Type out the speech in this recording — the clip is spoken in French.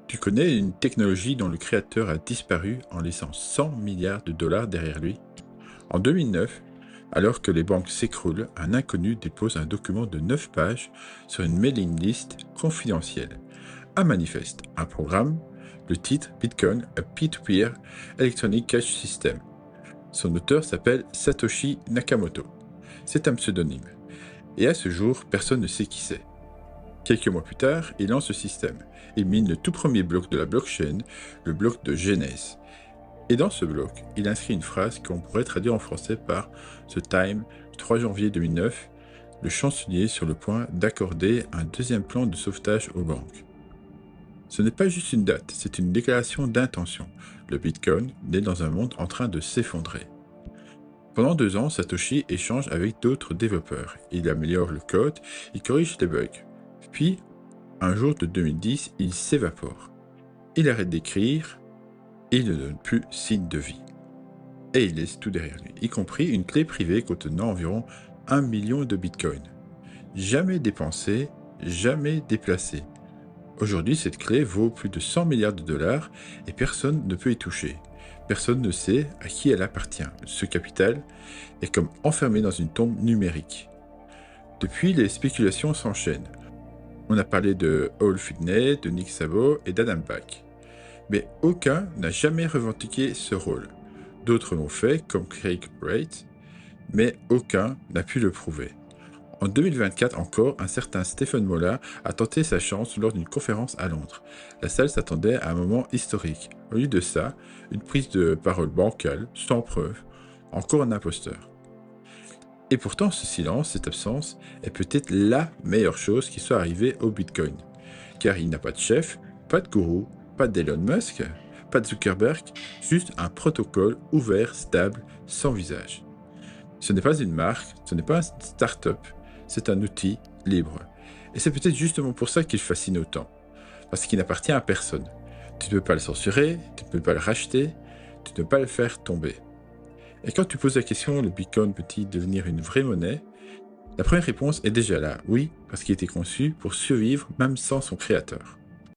Tu connais une technologie dont le créateur a disparu en laissant 100 milliards de dollars derrière lui? En 2009, alors que les banques s'écroulent, un inconnu dépose un document de 9 pages sur une mailing list confidentielle. Un manifeste, un programme, le titre Bitcoin, a Peer-to-Peer Electronic Cash System. Son auteur s'appelle Satoshi Nakamoto. C'est un pseudonyme. Et à ce jour, personne ne sait qui c'est. Quelques mois plus tard, il lance ce système. Il mine le tout premier bloc de la blockchain, le bloc de Genèse. Et dans ce bloc, il inscrit une phrase qu'on pourrait traduire en français par The Time, 3 janvier 2009, le chancelier sur le point d'accorder un deuxième plan de sauvetage aux banques. Ce n'est pas juste une date, c'est une déclaration d'intention. Le Bitcoin naît dans un monde en train de s'effondrer. Pendant 2 ans, Satoshi échange avec d'autres développeurs. Il améliore le code, il corrige les bugs. Puis, un jour de 2010, il s'évapore. Il arrête d'écrire et il ne donne plus signe de vie. Et il laisse tout derrière lui, y compris une clé privée contenant environ 1 million de bitcoins. Jamais dépensé, jamais déplacé. Aujourd'hui, cette clé vaut plus de 100 milliards de dollars et personne ne peut y toucher. Personne ne sait à qui elle appartient. Ce capital est comme enfermé dans une tombe numérique. Depuis, les spéculations s'enchaînent. On a parlé de Hall Finney, de Nick Szabo et d'Adam Back. Mais aucun n'a jamais revendiqué ce rôle. D'autres l'ont fait, comme Craig Wright, mais aucun n'a pu le prouver. En 2024 encore, un certain Stephen Molla a tenté sa chance lors d'une conférence à Londres. La salle s'attendait à un moment historique. Au lieu de ça, une prise de parole bancale, sans preuve, encore un imposteur. Et pourtant, ce silence, cette absence, est peut-être la meilleure chose qui soit arrivée au Bitcoin. Car il n'a pas de chef, pas de gourou, pas d'Elon Musk, pas de Zuckerberg, juste un protocole ouvert, stable, sans visage. Ce n'est pas une marque, ce n'est pas une start-up, c'est un outil libre. Et c'est peut-être justement pour ça qu'il fascine autant. Parce qu'il n'appartient à personne. Tu ne peux pas le censurer, tu ne peux pas le racheter, tu ne peux pas le faire tomber. Et quand tu poses la question, le Bitcoin peut-il devenir une vraie monnaie? La première réponse est déjà là, oui, parce qu'il était conçu pour survivre même sans son créateur.